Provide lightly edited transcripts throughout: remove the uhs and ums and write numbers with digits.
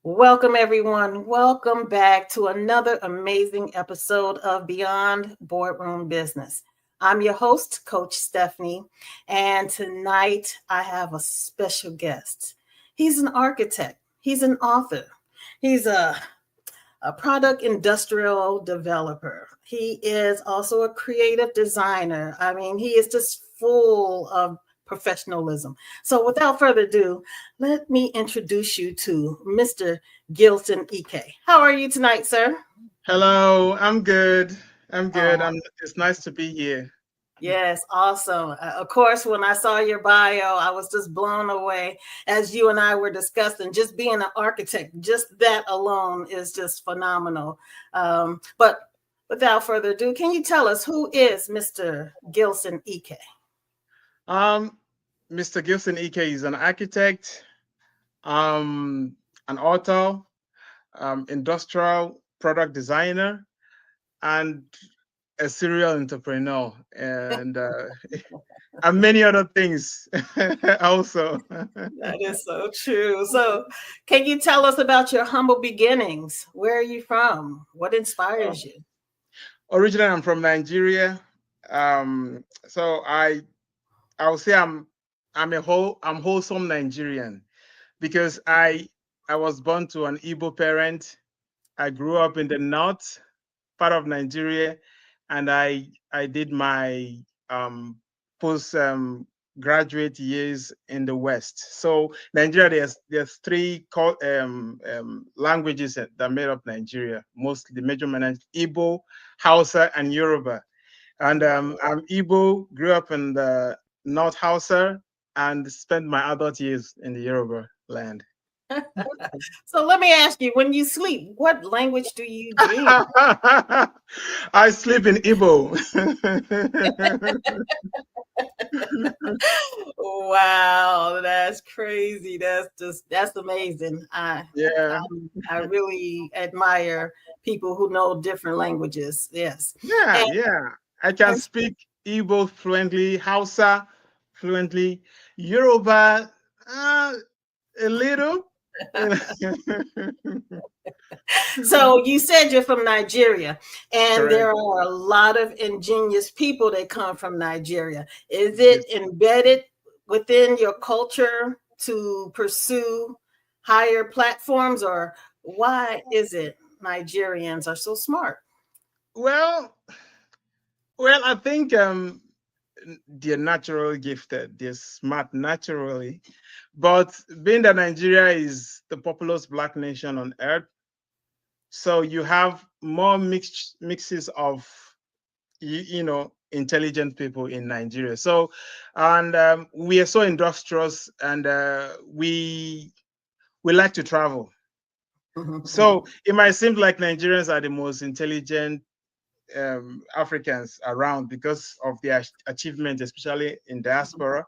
Welcome, everyone. Welcome back to another amazing episode of Beyond Boardroom Business. I'm your host, Coach Stephanie, and tonight I have a special guest. He's an architect, he's an author, he's a product industrial developer. He is also a creative designer. I mean, he is just full of professionalism. So, without further ado, let me introduce you to Mr. Gilson Ikeh. How are you tonight, sir? Hello, I'm good. I'm good. Oh, It's nice to be here. yes, awesome. Of course, when I saw your bio, I was just blown away as you and I were discussing. Just being an architect, just that alone is just phenomenal. But without further ado, can you tell us who is Mr. Gilson Ikeh? Um, Mr. Gilson Ikeh is an architect, um, an author, industrial product designer, and a serial entrepreneur, and many other things also. That is so true. So, can you tell us about your humble beginnings? Where are you from? What inspires you? Originally, I'm from Nigeria. So I would say I'm wholesome Nigerian because I was born to an Igbo parent. I grew up in the north part of Nigeria, and I did my post graduate years in the west. So Nigeria, there's three languages that made up Nigeria. Mostly the major Igbo, Hausa, and Yoruba. And I'm Igbo, grew up in the North Hausa, and spent my adult years in the Yoruba land. So, let me ask you, when you sleep, what language do you dream? I sleep in Igbo. Wow, that's crazy. That's amazing. Yeah, I really admire people who know different languages. Yes. yeah, And, yeah. I can and speak Igbo fluently, Hausa fluently, Yoruba a little. You know. so you said you're from Nigeria, and there Correct. are a lot of ingenious people that come from Nigeria. Is Yes. it embedded within your culture to pursue higher platforms, or why is it Nigerians are so smart? Well, I think they're naturally gifted. They're smart naturally, but being that Nigeria is the populous black nation on earth, so you have more mixes of intelligent people in Nigeria. So, and we are so industrious, and we like to travel. So it might seem like Nigerians are the most intelligent Africans around because of their achievements, especially in diaspora.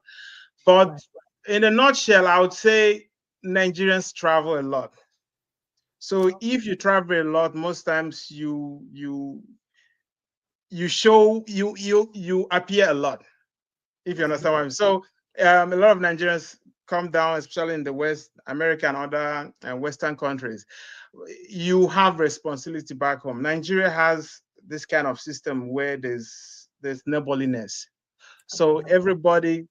But Right. in a nutshell, I would say Nigerians travel a lot. So if you travel a lot, most times you show you appear a lot. If you understand what I mean. So a lot of Nigerians come down, especially in the West America and other Western countries. You have responsibility back home. Nigeria has this kind of system where there's neighborliness. So everybody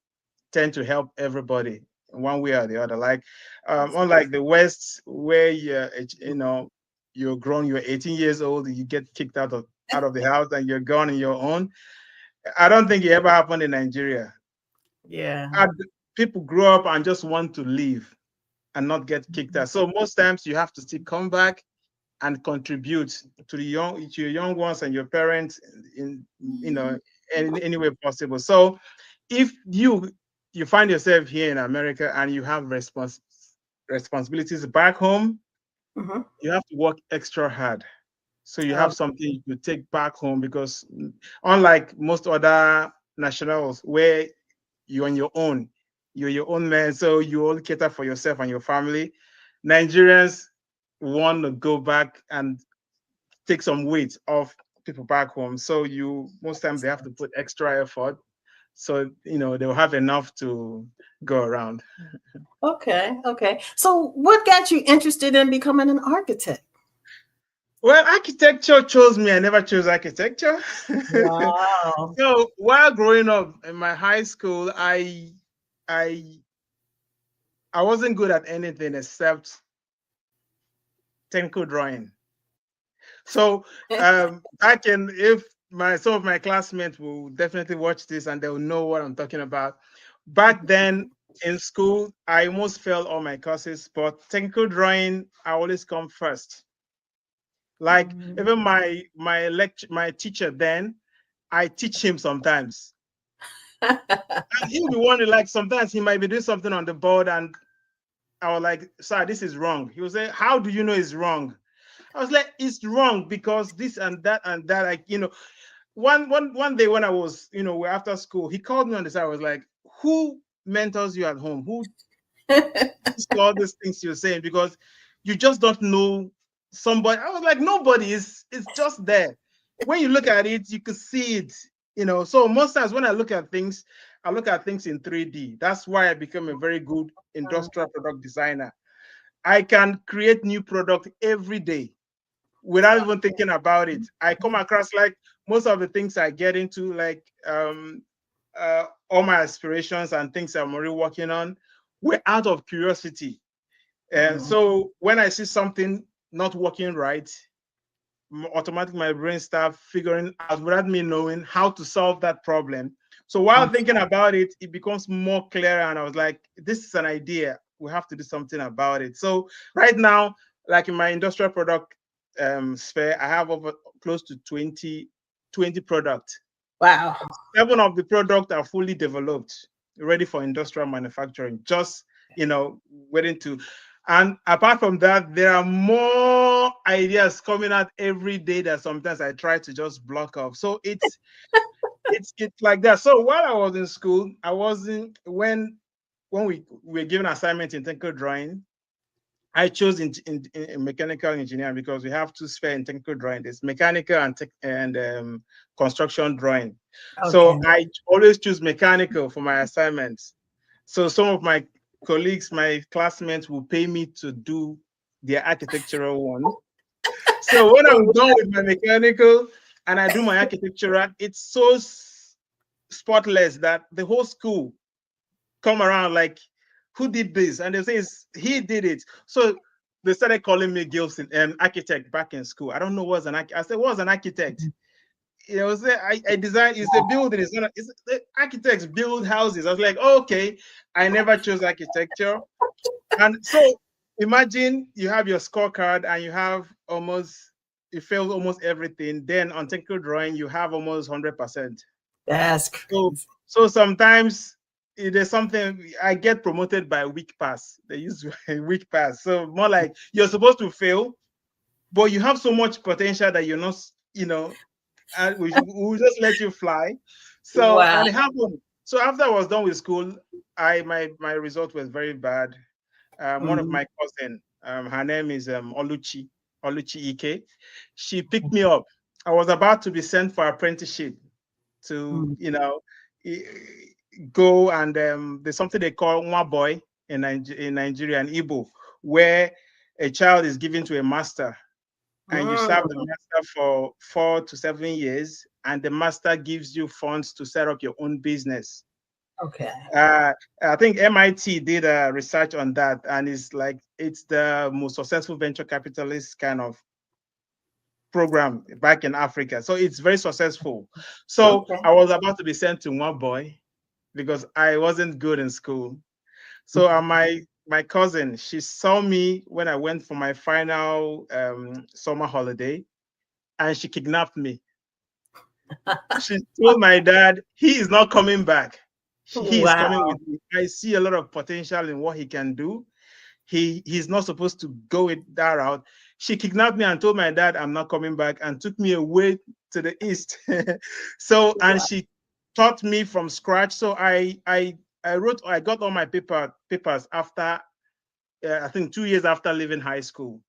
tend to help everybody in one way or the other. Like That's unlike awesome. the West, where you're grown, you're 18 years old, you get kicked out of the house and you're gone on your own. I don't think it ever happened in Nigeria. Yeah. And people grow up and just want to leave and not get kicked out. So most times you have to still come back and contribute to your young ones and your parents in any way possible. So if you find yourself here in America and you have responsibilities back home, Mhm. you have to work extra hard. So you have Oh, something you take back home because unlike most other nationals where you're on your own, you're your own man, so you only cater for yourself and your family. Nigerians want to go back and take some weight off people back home. So you most times they have to put extra effort so they'll have enough to go around. Okay. So what got you interested in becoming an architect? Well, architecture chose me. I never chose architecture. Wow. So while growing up in my high school, I I wasn't good at anything except technical drawing. So I can, if some of my classmates will definitely watch this and they'll know what I'm talking about. Back then in school, I almost failed all my courses, but technical drawing, I always come first. Like even my teacher then, I teach him sometimes. And he'll be wondering, like sometimes he might be doing something on the board and I was like, sir, this is wrong. He was say, how do you know it's wrong? I was like, it's wrong because this and that and that. Like, one day when I was, we're after school, he called me on the side. I was like, who mentors you at home? Who teaches you all these things you're saying? Because you just don't know somebody. I was like, nobody is, it's just there. When you look at it, you can see it, So most times when I look at things, I look at things in 3D. That's why I became a very good industrial product designer. I can create new product every day without even thinking about it. I come across like most of the things I get into, like all my aspirations and things I'm already working on, were out of curiosity. And so when I see something not working right, automatically my brain starts figuring out without me knowing how to solve that problem. So while thinking about it, it becomes more clearer. And I was like, this is an idea. We have to do something about it. So right now, like in my industrial product sphere, I have over close to 20 products. Wow. 7 of the products are fully developed, ready for industrial manufacturing, just, waiting to. And apart from that, there are more ideas coming out every day that sometimes I try to just block off. So it's like that. So while I was in school, I wasn't when we were given assignments in technical drawing, I chose in mechanical engineering because we have two spheres in technical drawing. There's mechanical and construction drawing. So I always choose mechanical for my assignments. So some of my colleagues, my classmates will pay me to do their architectural one. So when I'm done with my mechanical and I do my architectural, it's so spotless that the whole school come around like, who did this? And they say he did it. So they started calling me Gilson, architect back in school. I don't know what's an architect. I said, what's an architect? Say I design. It's a building. It's not. It's the architects build houses. I was like, oh, okay. I never chose architecture, and so imagine you have your scorecard and you failed almost everything. Then on technical drawing, you have almost 100%. That's crazy. So sometimes there's something I get promoted by week pass. They use week pass. So more like you're supposed to fail, but you have so much potential that you're not, and we'll just let you fly. So and it happened. So after I was done with school, my result was very bad. One of my cousin, her name is Oluchi Ikeh. She picked me up. I was about to be sent for apprenticeship to go and there's something they call Nwa boy in Nigeria and Igbo, where a child is given to a master and you serve the master for 4 to 7 years, and the master gives you funds to set up your own business. Okay. I think MIT did a research on that, and it's the most successful venture capitalist kind of program back in Africa. So it's very successful. So I was about to be sent to One Boy because I wasn't good in school. So my cousin, she saw me when I went for my final summer holiday, and she kidnapped me. She told my dad, he is not coming back. He is coming with me. I see a lot of potential in what he can do. He's not supposed to go with that route. She kidnapped me and told my dad I'm not coming back and took me away to the east. And she taught me from scratch. So I got all my papers after I think 2 years after leaving high school,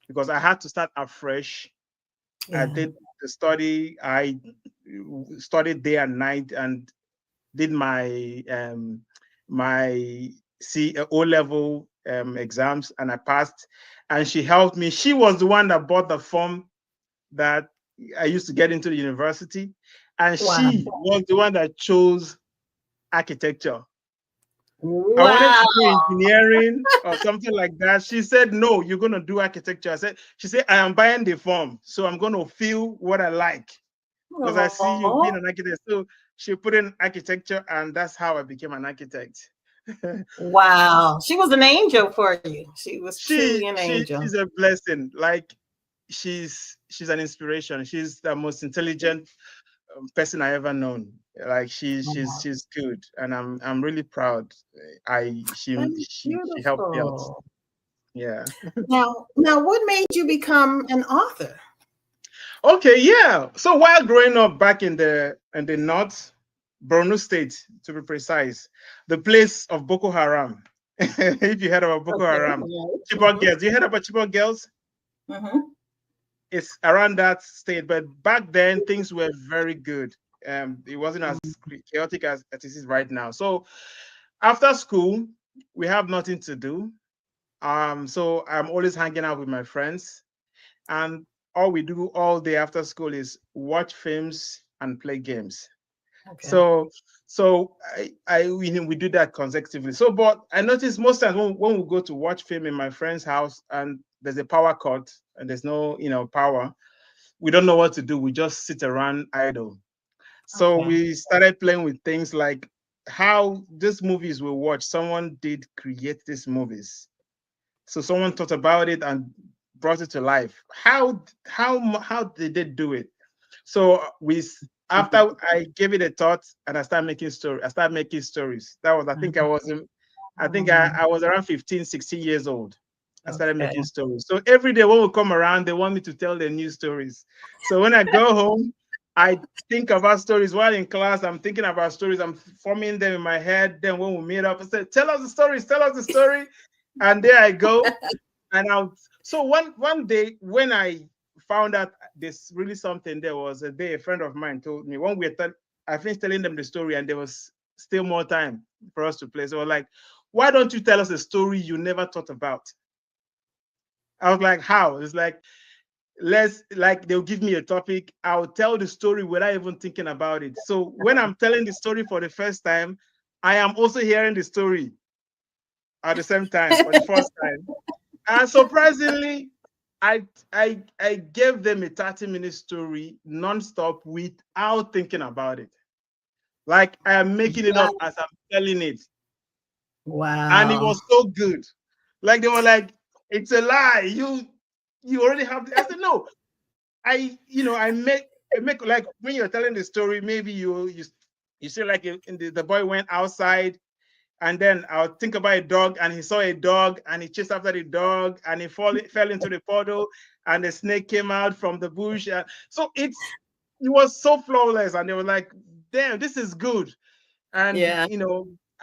because I had to start afresh. I did the study. I studied day and night, and did my O-level exams, and I passed. And she helped me. She was the one that bought the form that I used to get into the university, and Wow. she was the one that chose architecture. I wanted Wow. to do engineering or something like that. She said, "No, you're going to do architecture." She said, "I am buying the form, so I'm going to feel what I like because I see you being an architect." So she put in architecture, and that's how I became an architect. Wow. She was an angel for you. She was truly an angel. She's a blessing. Like she's an inspiration. She's the most intelligent person I ever known. Like she's good, and I'm really proud. She helped me out. Beautiful. Yeah. Now, what made you become an author? Okay, yeah. So while growing up back in the north, Borno State to be precise, the place of Boko Haram. If you heard about Boko Haram, Chibok girls. You heard about Chibok girls? Mm-hmm. It's around that state, but back then things were very good. It wasn't as chaotic as it is right now. So after school, we have nothing to do. So I'm always hanging out with my friends, and all we do all day after school is watch films and play games. Okay. So we do that consecutively. So, but I notice most times when we go to watch film in my friend's house and there's a power cut and there's no power, we don't know what to do. We just sit around idle. So we started playing with things like how these movies we watch. Someone did create these movies. So someone thought about it and brought it to life. How did they do it? So after I gave it a thought and I started making stories. That was, I think I was around 15, 16 years old. I started making stories. So every day when we come around, they want me to tell them new stories. So when I go home, I think about stories while in class. I'm thinking about stories. I'm forming them in my head. Then when we meet up, I said, tell us the story. And there I go. And so one day when I found out there's really something, there was a day a friend of mine told me when I finished telling them the story and there was still more time for us to play. So I was like, why don't you tell us a story you never thought about? I was like, how? It's like, they'll give me a topic. I'll tell the story without even thinking about it. So when I'm telling the story for the first time, I am also hearing the story at the same time for the first time. And surprisingly, I gave them a 30-minute story nonstop without thinking about it. Like I am making it up as I'm telling it. Wow. And it was so good. Like they were like, it's a lie. You already have I said, no. I make like when you're telling the story, maybe you say like the boy went outside. And then I'll think about a dog, and he saw a dog, and he chased after the dog, and he fell into the puddle, and the snake came out from the bush. So it was so flawless, and they were like, "Damn, this is good." And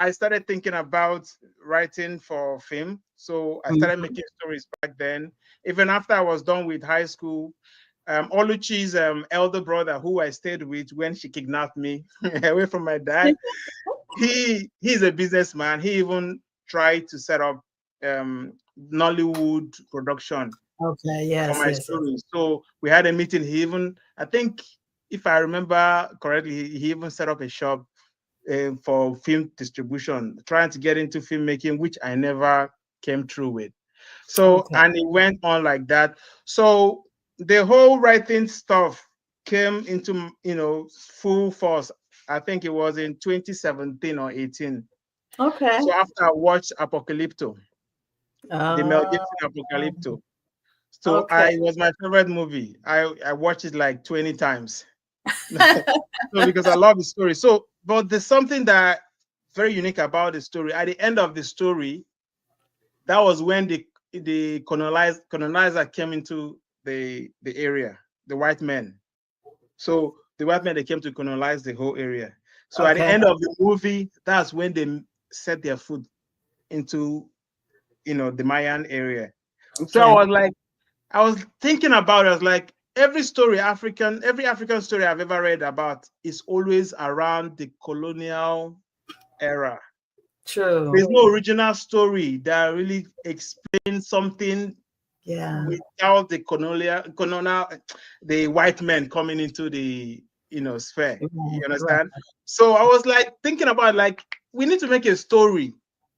I started thinking about writing for film, so I started making stories back then. Even after I was done with high school, Oluchi's elder brother, who I stayed with when she kidnapped me away from my dad. He's a businessman. He even tried to set up Nollywood production for my stories. So we had a meeting. I think, if I remember correctly, he even set up a shop for film distribution, trying to get into filmmaking, which I never came through with. So, and it went on like that. So the whole writing stuff came into, full force. I think it was in 2017 or 18. Okay. So after I watched Apocalypto, the Mel Gibson Apocalypto. So it was my favorite movie. I watched it like 20 times. So because I love the story. So, but there's something that very unique about the story. At the end of the story, that was when the colonizer came into the area, the white men. So the white men, they came to colonize the whole area. So at the end of the movie, that's when they set their foot into the Mayan area. So I was thinking about it. I was like, every African story I've ever read about is always around the colonial era. True. There's no original story that really explains something Yeah. without the white men coming into the sphere. You Right. understand? So I was like thinking about like we need to make a story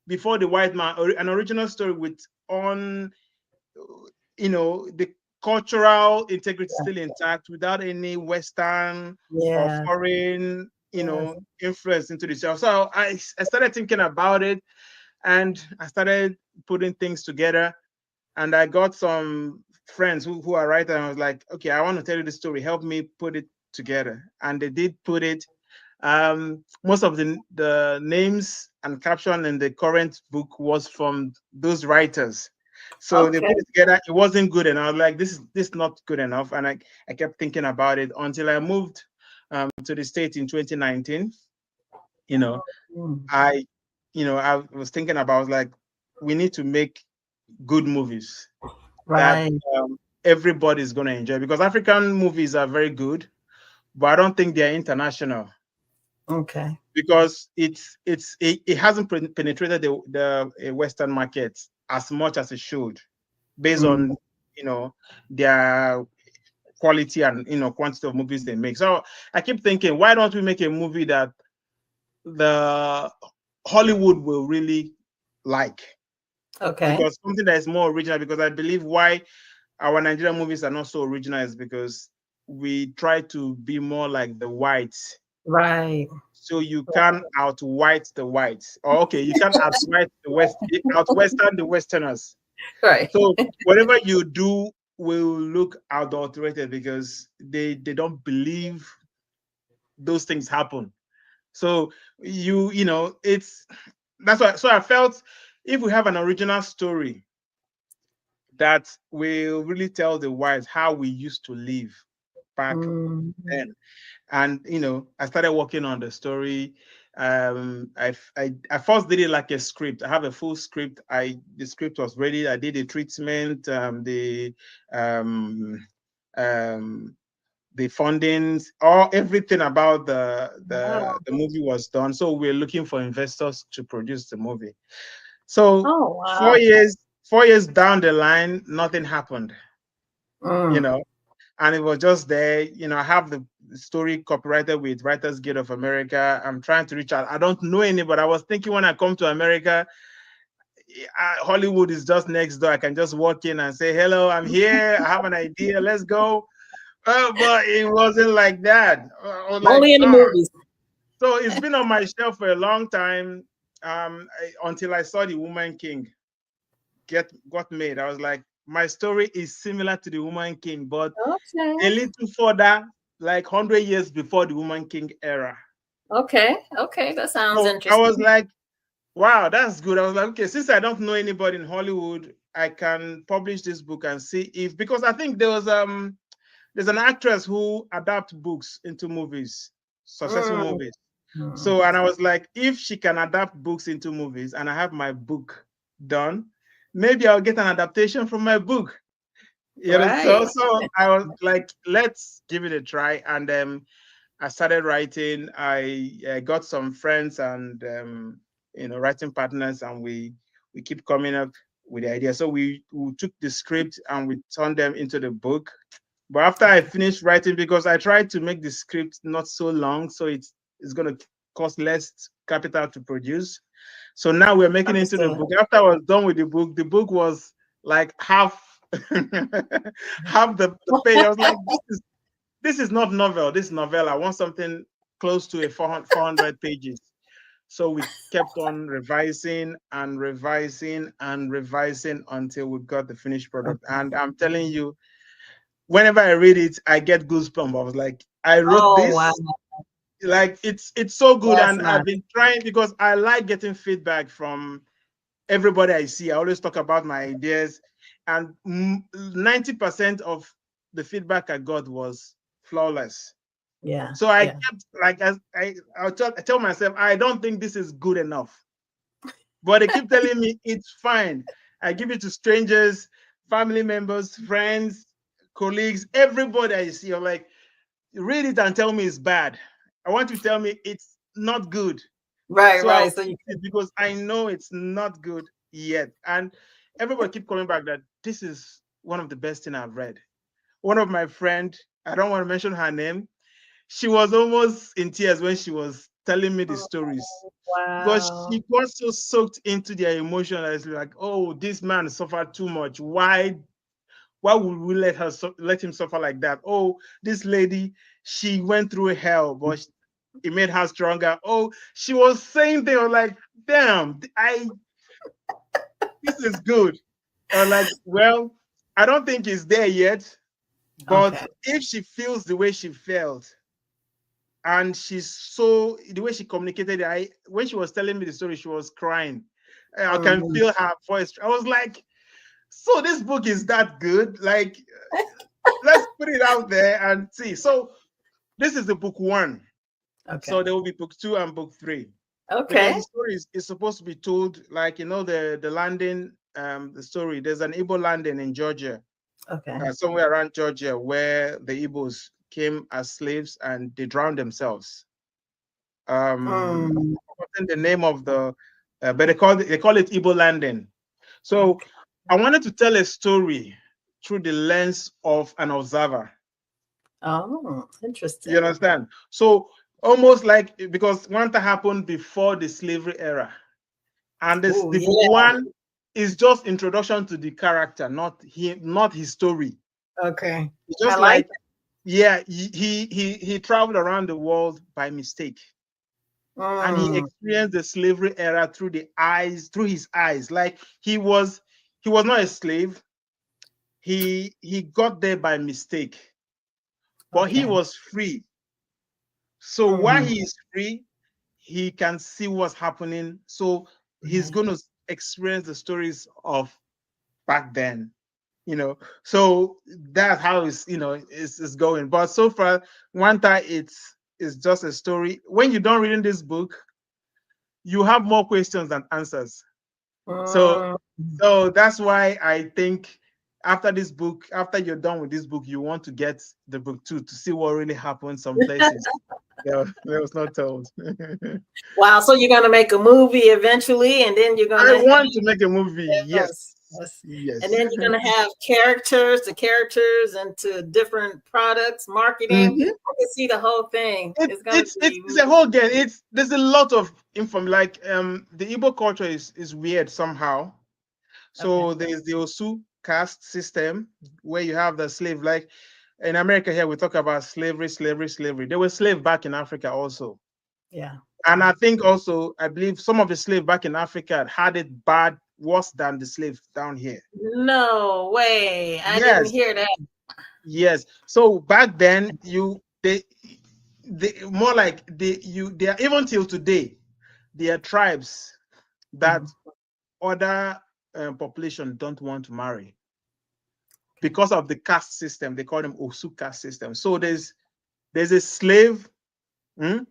before the white man, or an original story with on the cultural integrity still intact without any Western or Yeah. foreign Yes. influence into the show. So I started thinking about it, and I started putting things together, and I got some friends who are writers, and I was like, okay, I want to tell you the story, help me put it together. And they did put it. Most of the names and caption in the current book was from those writers. So they Okay. put it together. It wasn't good, and I was like, this is not good enough. And I kept thinking about it until I moved to the States in 2019. You know, Mm. I was thinking about, I was like, we need to make good movies that Right. everybody's going to enjoy, because African movies are very good, but I don't think they're international, Okay. because it hasn't penetrated the Western market as much as it should, based Mm. on their quality and quantity of movies they make. So I keep thinking, why don't we make a movie that the Hollywood will really like? Okay. Because something that is more original, because I believe why our Nigerian movies are not so original is because we try to be more like the whites. Right. So you can out-white the whites. Or okay, you can out-white the out-western the Westerners. Right. So whatever you do will look adulterated, because they don't believe those things happen. So it's that's why. So I felt if we have an original story that will really tell the whites how we used to live back Mm. then. And I started working on the story. I first did it like a script. I have a full script. The script was ready. I did the treatment, um, the fundings, everything about Wow. the movie was done. So we're looking for investors to produce the movie. So Oh, four wow. years 4 years down the line, nothing happened. You Mm. know, and it was just there. I have the story copyrighted with Writers Guild of America. I'm trying to reach out. I don't know anybody. I was thinking when I come to America, Hollywood is just next door. I can just walk in and say, hello, I'm here. I have an idea. Let's go. But it wasn't like that. I was like, Only in the movies. so it's been on my shelf for a long time, until I saw The Woman King got made. I was like, my story is similar to The Woman King, but a Okay. little further, like 100 years before the Woman King era. Okay. Okay. That sounds So I was interesting. like, wow, that's good. I was like, okay, since I don't know anybody in Hollywood, I can publish this book and see if, because I think there's an actress who adapts books into movies, successful Mm. movies. Mm. So, and I was like, if she can adapt books into movies and I have my book done, maybe I'll get an adaptation from my book. Right. So I was like, let's give it a try. And I started writing. I got some friends and writing partners, and we keep coming up with the idea. So we took the script and we turned them into the book. But after I finished writing, because I tried to make the script not so long, so it's gonna cost less capital to produce. So now we're making it into the Understood. book. After I was done with the book was like half half the page. I was like, this is not novel. This is novella. I want something close to a 400 pages. So we kept on revising and revising and revising until we got the finished product. And I'm telling you, whenever I read it, I get goosebumps. I was like, I wrote Oh, wow. this. Like it's so good. That's And nice. I've been trying, because I like getting feedback from everybody I see. I always talk about my ideas, and 90% of the feedback I got was flawless. Yeah. So I Yeah. kept like, as I tell myself, I don't think this is good enough, but they keep telling me it's fine. I give it to strangers, family members, friends. colleagues, everybody I see, I'm like, read it and tell me it's bad. I want you to tell me it's not good. Right, So I'll right. So you, read it because I know it's not good yet. And everybody keep coming back that this is one of the best thing I've read. One of my friend, I don't want to mention her name, she was almost in tears when she was telling me the oh, stories because wow. she got so soaked into their emotion. It's like, oh, this man suffered too much. Why would we let him suffer like that? Oh, this lady, she went through hell, but it made her stronger. Oh, she was saying things. I was like, damn, this is good. I was like, well, I don't think it's there yet, but Okay. if she feels the way she felt, and she's so the way she communicated, when she was telling me the story, she was crying. I can Mhm. feel her voice. I was like, so this book is that good? Like, let's put it out there and see. So this is the book one. So Okay. there will be book two and book three. Because Okay. the story is supposed to be told, like, the landing, the story. There's an Igbo landing in Georgia, Okay. somewhere around Georgia, where the Igbos came as slaves and they drowned themselves. Mm. I've forgotten the name of the, but they call it Igbo landing. So Okay. I wanted to tell a story through the lens of an observer. Oh, You interesting. understand? So almost like, because Nwanta happened before the slavery era. And this Oh, the book yeah. one is just introduction to the character, not his story. Okay. It's I just like like, yeah, he traveled around the world by mistake, that. and he Mm. experienced the slavery era through his eyes. Like, he was not a slave. He got there by mistake, but he Okay. was free. So while Mm. he is free, he can see what's happening. So he's Right. going to experience the stories of back then. So that's how it's going. But so far, Nwanta, it's just a story. When you're done reading this book, you have more questions than answers. So Mm. so that's why I think after this book, after you're done with this book, you want to get the book two to see what really happened some places that was not told. Wow. So you're going to make a movie eventually, and then you're going I to have, want to make a movie. Yes. yes, yes. And Yes. then you're going to have the characters into different products, marketing. Mhm. I can see the whole thing. It, It's going to it's it's be it's a whole game. There's a lot of info. Like, the Igbo culture is weird somehow. okay. So there's the Osu caste system where you have the slave. Like in America here, we talk about slavery, slavery, slavery. They were slave back in Africa also. Yeah. And I think also, I believe some of the slave back in Africa had it bad, worse than the slave down here. No way. I didn't Yes, hear that. yes. So back then, they more like they are, even till today, they are tribes that Mhm. other population don't want to marry because of the caste system. They call them Osu caste system. So there's a slave, and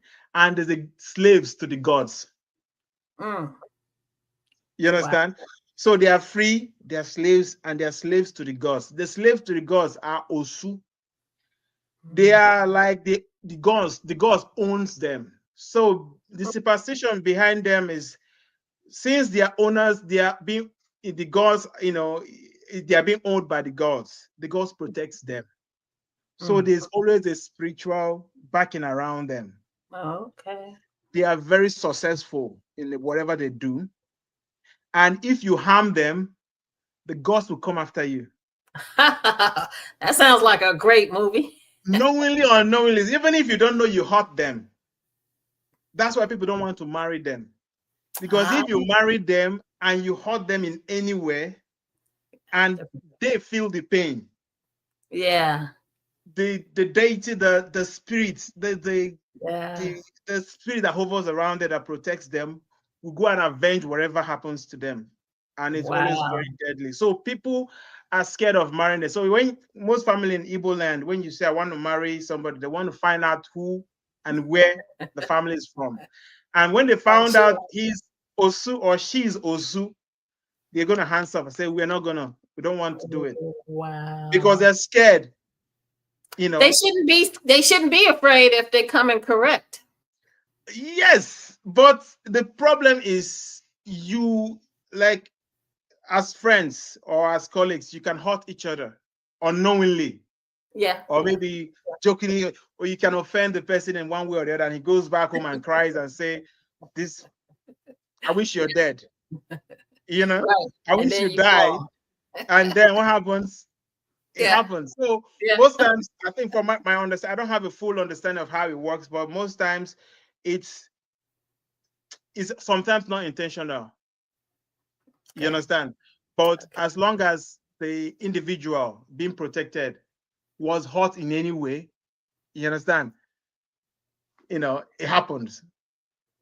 there's a slaves to the gods. Mm. You Wow. understand? So they are free, they are slaves, and they are slaves to the gods. The slaves to the gods are Osu. They Mm. are like the gods. The gods owns them. So the superstition behind them is, since they are owners, they are being the gods. They are being owned by the gods. The gods protects them. So Mm. there's always a spiritual backing around them. Okay. They are very successful in whatever they do. And if you harm them, the gods will come after you. That sounds like a great movie. Knowingly or unknowingly, even if you don't know you hurt them. That's why people don't want to marry them. Because Ah, if you marry them and you hurt them in any way and they feel the pain, yeah. the deity, the spirit, Yeah. the spirit that hovers around it that protects them will go and avenge whatever happens to them. And it's always Wow. very deadly. So people are scared of marrying them. So when most family in Igbo land, when you say I want to marry somebody, they want to find out who and where the family is from. And when they I'm found out sure. he's Osu or she's Osu, they're gonna hands up and say, we're We don't want to do it Wow. because they're scared. They shouldn't be afraid if they come in correct. Yes, but the problem is you, like, as friends or as colleagues, you can hurt each other unknowingly. Yeah. Or maybe jokingly, or you can offend the person in one way or the other, and he goes back home and cries and say, "This, I wish you're dead." Right. I And wish then you you die. fall. And then what happens? It Yeah. happens. So Yeah. most times, I think from my understanding, I don't have a full understanding of how it works, but most times it's sometimes not intentional. You Okay. understand? But Okay. as long as the individual being protected was hurt in any way, you understand? It happens.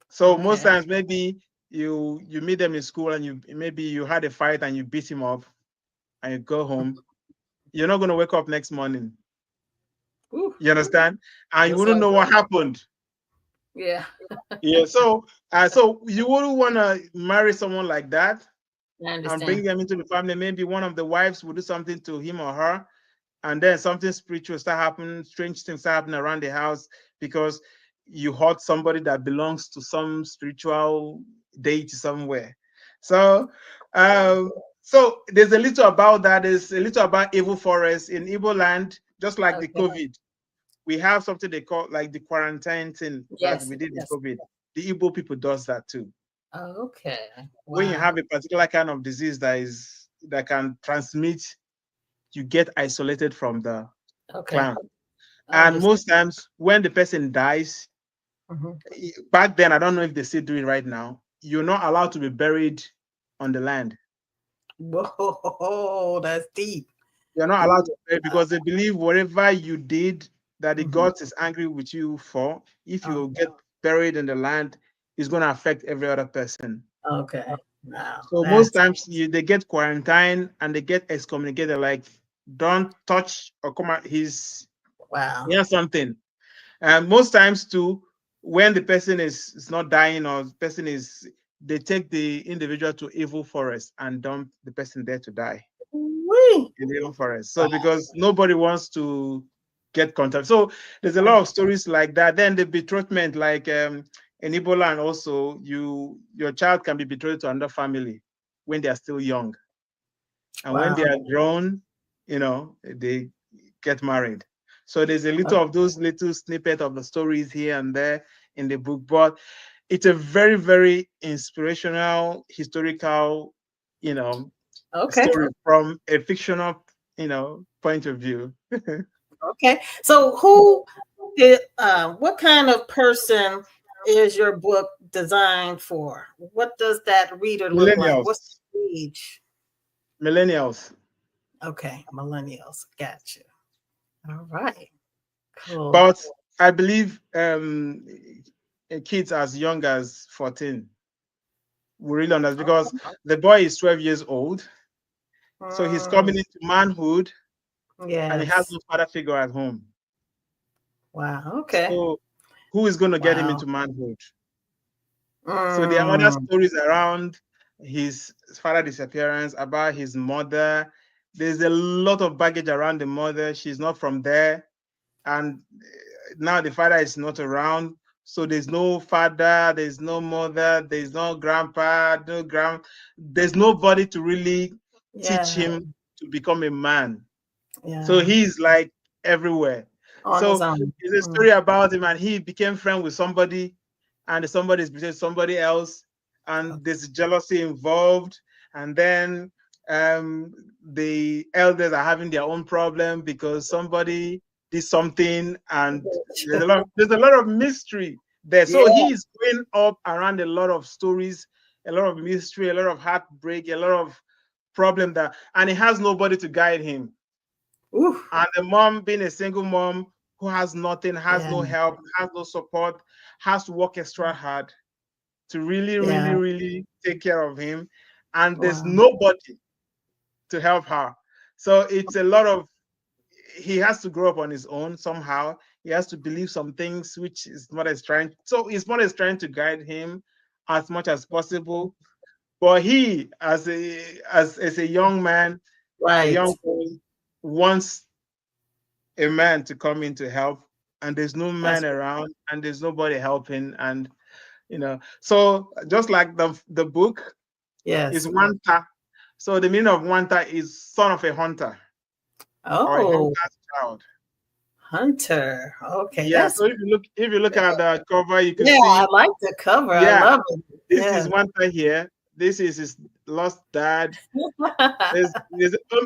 So most Okay. times maybe you meet them in school and you had a fight and you beat him up and you go home. You're not going to wake up next morning. Ooh, You understand? And you just wouldn't like know what that. happened. Yeah. Yeah. So you wouldn't want to marry someone like that I and bring understand. them into the family. Maybe one of the wives will do something to him or her, and then something spiritual start happening, strange things start happening around the house because you hurt somebody that belongs to some spiritual deity somewhere. So, so there's a little about that. There's a little about evil forest in Igbo land, just like the Okay. COVID. We have something they call like the quarantine thing that Yes. we did with Yes. COVID. The Igbo people does that too. Okay. When you Wow. have a particular kind of disease that can transmit, you get isolated from the Okay. clan. I And understand. most times when the person dies, Mhm. back then, I don't know if they still do it right now, you're not allowed to be buried on the land. Whoa, that's deep. You're not allowed to bury because they believe whatever you did that the Mhm. gods is angry with you for, if you Okay. get buried in the land, is going to affect every other person. Okay. Wow. So most That's times they get quarantined and they get excommunicated, like don't touch or come out. wow. He has something. And most times too, when the person is not dying or the person is, they take the individual to evil forest and dump the person there to die Wee. in the evil forest. So Wow. because nobody wants to get contact. So there's a lot of stories like that. Then the betrothment, like in Igbo land also, your child can be betrothed to another family when they are still young. And when Wow. they are grown, they get married. So there's a Okay. little of those little snippet of the stories here and there in the book, but it's a very, very inspirational, historical, you know, Okay. story from a fictional, point of view. Okay. So what kind of person is your book designed for? What does that reader look like? What's Millennials, the age? millennials. Okay, millennials. Gotcha. All right. Cool. But I believe kids as young as 14 will really understand because the boy is 12 years old. So he's Mm, coming into manhood and he has yes. no father figure at home. Wow. Okay. So who is going to get him Wow. into manhood? So there are other Mm, stories around his father disappearance, about his mother. There's a lot of baggage around the mother. She's not from there. And now the father is not around. So there's no father, there's no mother, there's no grandpa, there's nobody to really teach yeah. him to become a man. So Yeah. he's like everywhere. On his So own. it's a Mm, story about him, and he became friend with somebody, and somebody is between somebody else, and there's jealousy involved, and then the elders are having their own problem because somebody did something, and there's a lot of mystery there. yeah. So he's going up around a lot of stories, a lot of mystery, a lot of heartbreak, a lot of problem and he has nobody to guide him. Ooh, And the mom, being a single mom who has nothing, has yeah. no help, has no support, has to work extra hard to really, really, Yeah. really take care of him. And there's Wow. nobody to help her. So it's a lot of, he has to grow up on his own somehow. He has to believe some things which his mother is trying. So his mother is trying to guide him as much as possible. But he, as a young man, A Right. young girl wants a man to come in to help, and there's no That's man around, and there's nobody helping, and so just like the book is yes. Nwanta. So the meaning of Nwanta is son of a hunter or a Oh, hunter's child. Hunter. Okay, Yeah. that's So if you look at the cover, you can yeah. I see. like the cover. I Yeah, love it. this is Yeah. Nwanta here. This is his lost dad. There's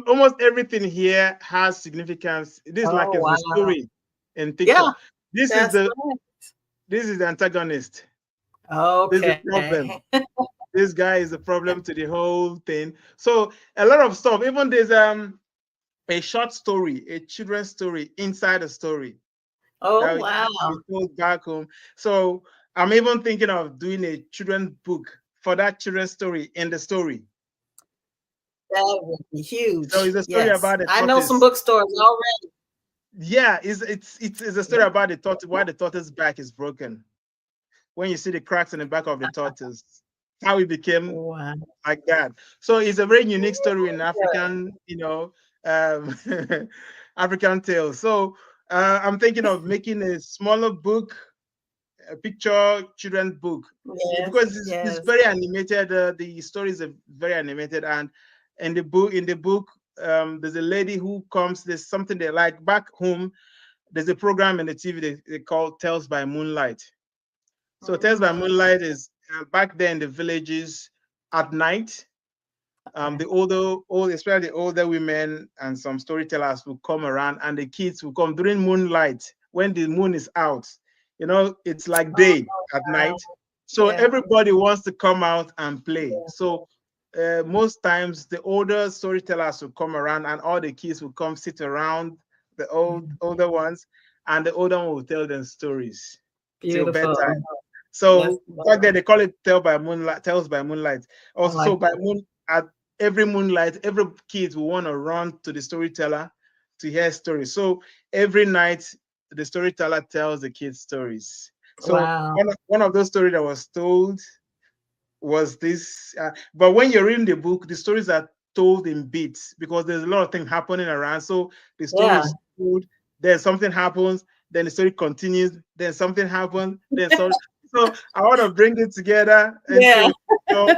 almost everything here has significance. This is like Oh it's a wow. story in picture. Yeah, This is that's the right. this is the antagonist. This is the Okay. problem. This guy is the problem to the whole thing. So a lot of stuff. Even there's a short story, a children's story inside a story Oh that we wow. told back home. So I'm even thinking of doing a children's book for that children's story in the story. That would be So huge. it's a story Yes. about the I know some tortoise. bookstores already. Yeah, it's a story Yeah. about the tortoise, why the tortoise back is broken. When you see the cracks in the back of the tortoise, how it became Wow. like that. So it's a very unique story in Yeah. African, um, African tales. So I'm thinking of making a smaller book, a picture children book, Yes. because it's Yes. very animated. The stories are very animated, and in the book, there's a lady who comes. There's something they like back home. There's a program in the TV they call Tales by Moonlight. So Tales by Mm, Moonlight is back there in the villages at night. okay. The old, especially the older women and some storytellers will come around, and the kids will come during moonlight when the moon is out. It's like Oh day at wow. night, so Yeah. everybody wants to come out and play. Yeah. So most times the older storytellers will come around, and all the kids will come sit around the older ones, and the older one will tell them stories till Beautiful. bedtime. That's So back then love. they call it Tales by Moonlight. I Also, like so by that. moon at every moonlight, every kid will want to run to the storyteller to hear stories. So every night the storyteller tells the kids stories. So Wow. one of those stories that was told was this. But when you're reading the book, the stories are told in bits because there's a lot of things happening around. So the story Yeah. is told, then something happens, then the story continues, then something happens, then so I want to bring it together Yeah. into a picture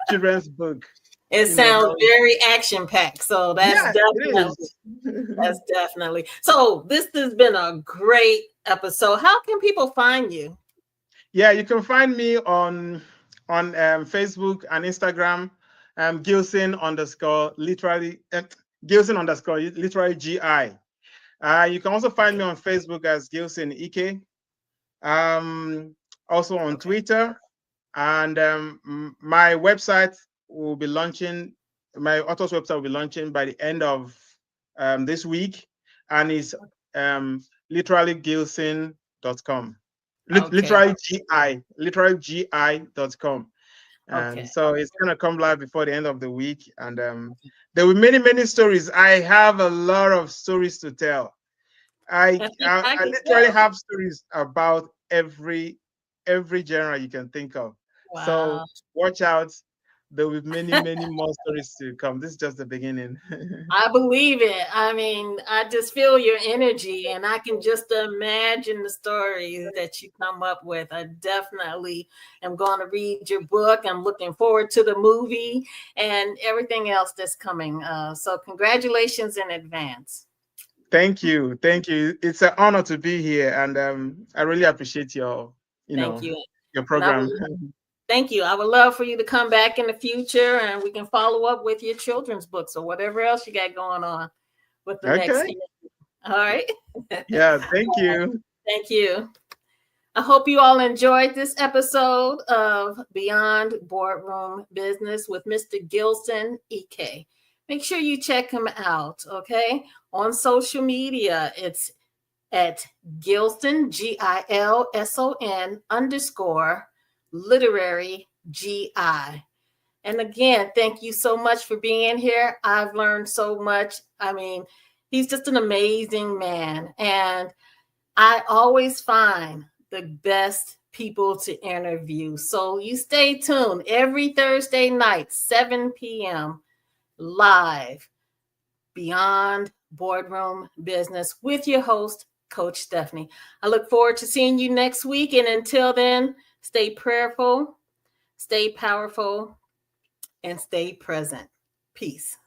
children's book. It sounds That very action packed. So yeah, it is. that's definitely. So this has been a great episode. How can people find you? Yeah, you can find me on Facebook and Instagram, Gilson underscore literally Gilson underscore literally GI. You can also find me Okay. on Facebook as Gilson Ikeh. Also on Okay. Twitter, and my website will be launching. My author's website will be launching by the end of this week, and it's literallygilson.com. Okay. Literally gi.com. And Okay. so it's gonna come live before the end of the week, and there were many stories. I have a lot of stories to tell. I I can literally tell. have stories about every genre you can think of. So Wow. watch out. There will be many more stories to come. This is just the beginning. I believe it. I mean, I just feel your energy and I can just imagine the stories that you come up with. I definitely am going to read your book. I'm looking forward to the movie and everything else that's coming. So, congratulations in advance. Thank you. Thank you. It's an honor to be here, and I really appreciate you Thank know, you. your And I program. will thank you. I would love for you to come back in the future and we can follow up with your children's books or whatever else you got going on with the next Okay. year. All right. Yeah, thank you. Thank you. I hope you all enjoyed this episode of Beyond Boardroom Business with Mr. Gilson Ikeh. Make sure you check him out, okay? On social media, it's at Gilson, Gilson underscore literary GI. And again, thank you so much for being here. I've learned so much. I mean, he's just an amazing man. And I always find the best people to interview. So you stay tuned every Thursday night, 7 p.m. live Beyond Boardroom Business with your host, Coach Stephanie. I look forward to seeing you next week. And until then, stay prayerful, stay powerful, and stay present. Peace.